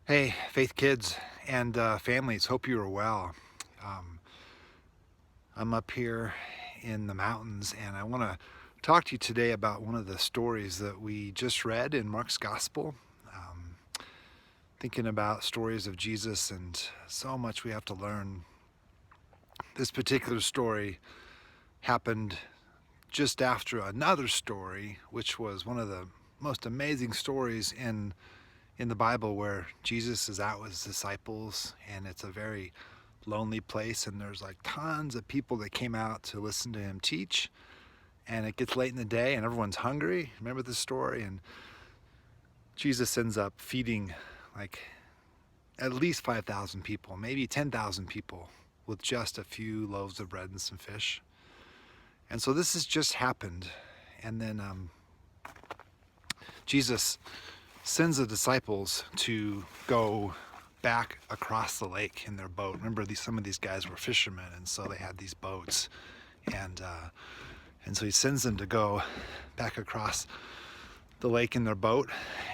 Hey, Faith kids and families, hope you are well. Um, I'm up here in the mountains and I want to talk to you today about one of the stories that we just read in Mark's Gospel. Um, Thinking about stories of Jesus and so much we have to learn. This particular story happened just after another story, which was one of the most amazing stories in the Bible where Jesus is out with his disciples and it's a very lonely place and there's like tons of people that came out to listen to him teach, and it gets late in the day and everyone's hungry. Remember this story? And Jesus ends up feeding like at least 5,000 people, maybe 10,000 people with just a few loaves of bread and some fish. And so this has just happened, and then Jesus sends the disciples to go back across the lake in their boat. Remember, some of these guys were fishermen, and so they had these boats, and so he sends them to go back across the lake in their boat.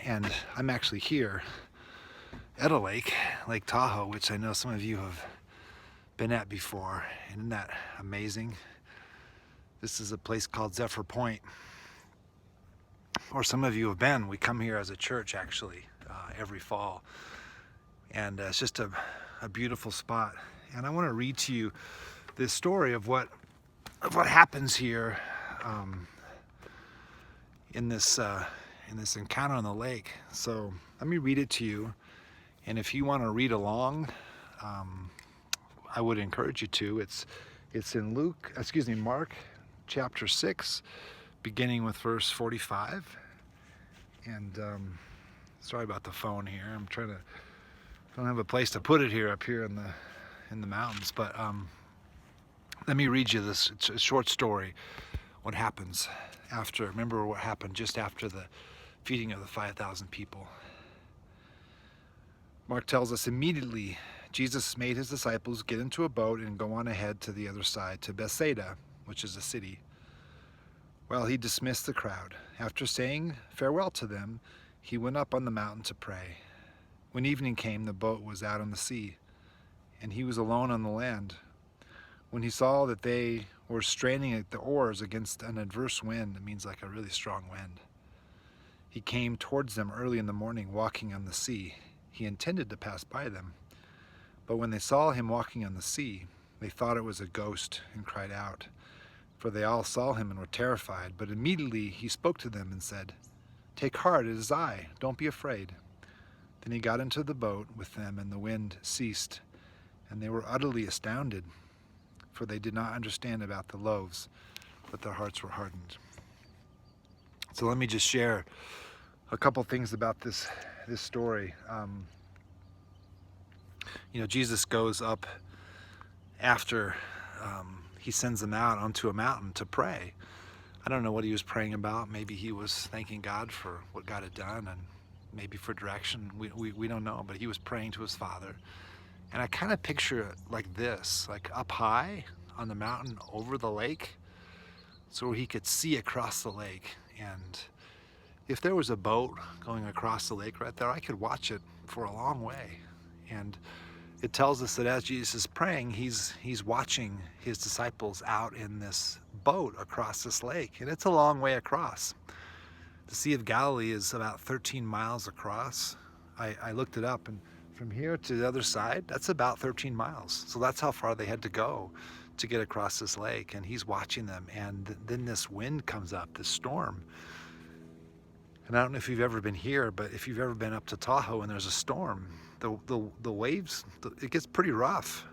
And I'm actually here at a lake, Lake Tahoe, which I know some of you have been at before. Isn't that amazing? This is a place called Zephyr Point, or some of you have been. We come here as a church actually every fall, and it's just a beautiful spot. And I want to read to you this story of what happens here in this encounter on the lake. So let me read it to you, and if you want to read along, I would encourage you to. It's in Mark chapter 6, beginning with verse 45. And sorry about the phone here. Don't have a place to put it here up here in the mountains. But let me read you this. It's a short story. What happens after? Remember what happened just after the feeding of the 5,000 people. Mark tells us, immediately Jesus made his disciples get into a boat and go on ahead to the other side, to Bethsaida, which is a city. Well, he dismissed the crowd. After saying farewell to them, he went up on the mountain to pray. When evening came, the boat was out on the sea, and he was alone on the land. When he saw that they were straining at the oars against an adverse wind, it means like a really strong wind, he came towards them early in the morning, walking on the sea. He intended to pass by them, but when they saw him walking on the sea, they thought it was a ghost and cried out, for they all saw him and were terrified. But immediately he spoke to them and said, "Take heart, it is I, don't be afraid." Then he got into the boat with them, and the wind ceased, and they were utterly astounded, for they did not understand about the loaves, but their hearts were hardened. So let me just share a couple things about this story. Jesus goes up after he sends them out onto a mountain to pray. I don't know what he was praying about. Maybe he was thanking God for what God had done, and maybe for direction. We don't know, but he was praying to his Father. And I kind of picture it like this, like up high on the mountain over the lake, so he could see across the lake. And if there was a boat going across the lake right there, I could watch it for a long way. And it tells us that as Jesus is praying, he's watching his disciples out in this boat across this lake, and it's a long way across. The Sea of Galilee is about 13 miles across. I looked it up, and from here to the other side, that's about 13 miles. So that's how far they had to go to get across this lake, and he's watching them. And then this wind comes up, this storm. And I don't know if you've ever been here, but if you've ever been up to Tahoe and there's a storm, the waves, it gets pretty rough.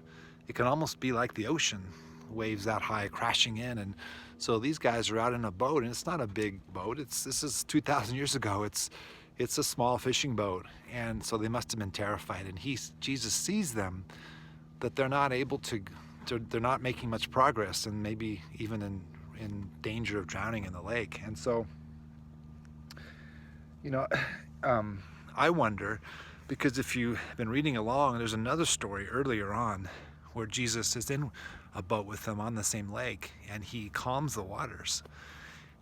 It can almost be like the ocean, waves that high crashing in. And so these guys are out in a boat, and it's not a big boat. This is 2,000 years ago. It's a small fishing boat, and so they must have been terrified. And Jesus sees them, that they're not able to, they're not making much progress, and maybe even in danger of drowning in the lake. And so, I wonder, because if you've been reading along, there's another story earlier on where Jesus is in a boat with them on the same lake, and he calms the waters.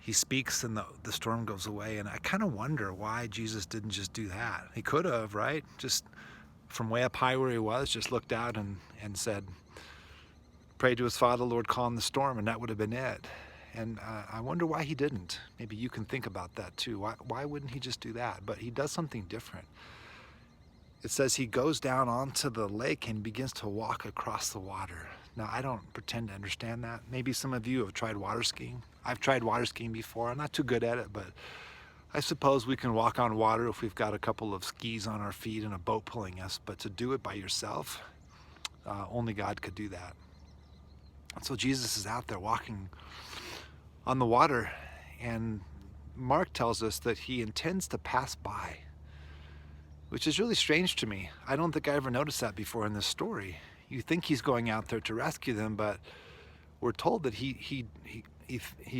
he speaks and the storm goes away. And I kind of wonder why Jesus didn't just do that. He could have, right? Just from way up high where he was, just looked out and said, prayed to his Father, Lord, calm the storm, and that would have been it. And I wonder why he didn't. Maybe you can think about that too. Why wouldn't he just do that? But he does something different. It says he goes down onto the lake and begins to walk across the water. Now, I don't pretend to understand that. Maybe some of you have tried water skiing. I've tried water skiing before. I'm not too good at it, but I suppose we can walk on water if we've got a couple of skis on our feet and a boat pulling us. But to do it by yourself, only God could do that. And so Jesus is out there walking on the water, and Mark tells us that he intends to pass by, which is really strange to me. I don't think I ever noticed that before in this story. You think he's going out there to rescue them, but we're told that he's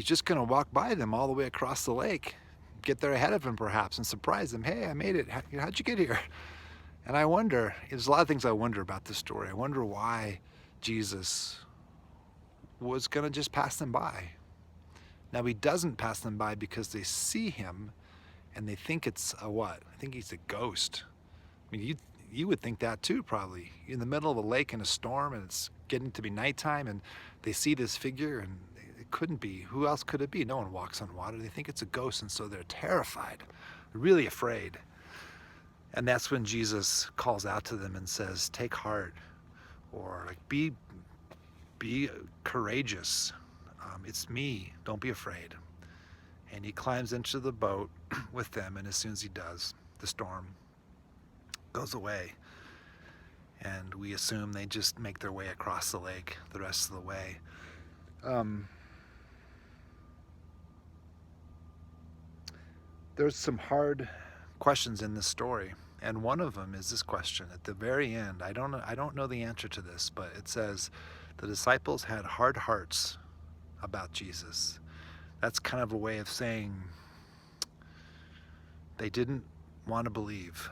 just going to walk by them all the way across the lake, get there ahead of him perhaps, and surprise them. Hey, I made it. How'd you get here? And I wonder, there's a lot of things I wonder about this story. I wonder why Jesus was going to just pass them by. Now, he doesn't pass them by because they see him and they think it's a what? I think he's a ghost. I mean, you would think that too, probably. You're in the middle of a lake in a storm and it's getting to be nighttime and they see this figure and it couldn't be. Who else could it be? No one walks on water. They think it's a ghost, and so they're terrified, really afraid. And that's when Jesus calls out to them and says, take heart, or like, be courageous. It's me, don't be afraid. And he climbs into the boat with them, and as soon as he does, the storm goes away. And we assume they just make their way across the lake the rest of the way. There's some hard questions in this story, and one of them is this question at the very end. I don't know the answer to this, but it says the disciples had hard hearts about Jesus. That's kind of a way of saying they didn't want to believe.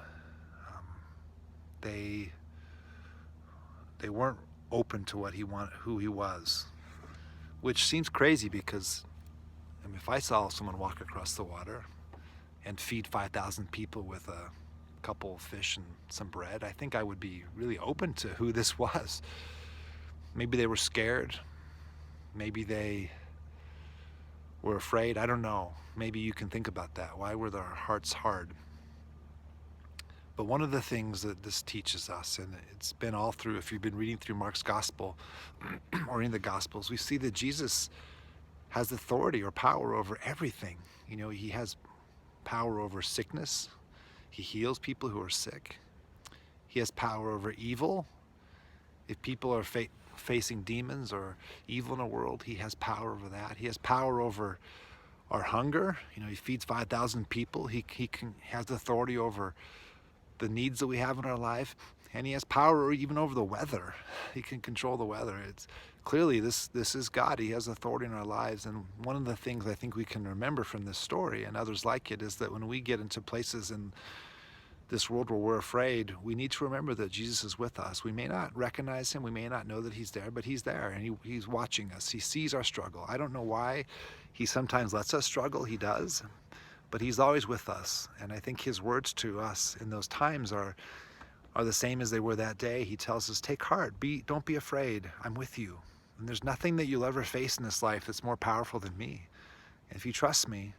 They weren't open to who he was, which seems crazy because if I saw someone walk across the water and feed 5,000 people with a couple of fish and some bread, I think I would be really open to who this was. Maybe they were scared. Maybe they were afraid. I don't know. Maybe you can think about that. Why were their hearts hard? But one of the things that this teaches us, and it's been all through, if you've been reading through Mark's gospel or in the gospels, we see that Jesus has authority or power over everything. You know, he has power over sickness. He heals people who are sick. He has power over evil. If people are facing demons or evil in a world, he has power over that. He has power over our hunger. You know, he feeds 5,000 people. He has authority over the needs that we have in our life, and he has power even over the weather. He can control the weather. It's clearly this is God. He has authority in our lives. And one of the things I think we can remember from this story and others like it is that when we get into places in this world where we're afraid, we need to remember that Jesus is with us. We may not recognize him, we may not know that he's there, but he's there, and he's watching us. He sees our struggle. I don't know why he sometimes lets us struggle. He does, but he's always with us. And I think his words to us in those times are the same as they were that day. He tells us, take heart, don't be afraid, I'm with you. And there's nothing that you'll ever face in this life that's more powerful than me. And if you trust me,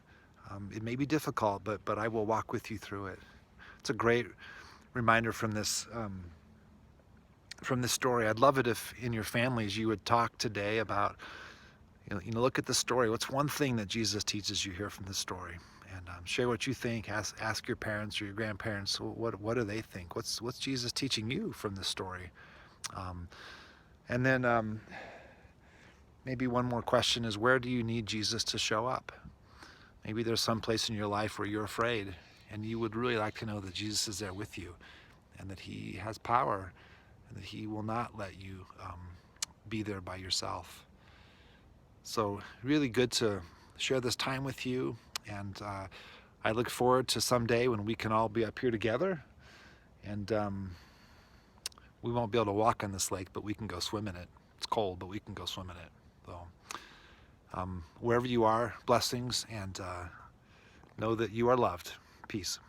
it may be difficult, but I will walk with you through it. It's a great reminder from this story. I'd love it if in your families you would talk today about, you know, look at the story. What's one thing that Jesus teaches you here from the story? And share what you think. Ask your parents or your grandparents, what do they think? What's Jesus teaching you from this story? And then maybe one more question is, where do you need Jesus to show up? Maybe there's some place in your life where you're afraid, and you would really like to know that Jesus is there with you, and that he has power, and that he will not let you be there by yourself. So really good to share this time with you, and I look forward to someday when we can all be up here together, and we won't be able to walk on this lake, but we can go swim in it. It's cold, but we can go swim in it. So Wherever you are, blessings, and know that you are loved. Peace.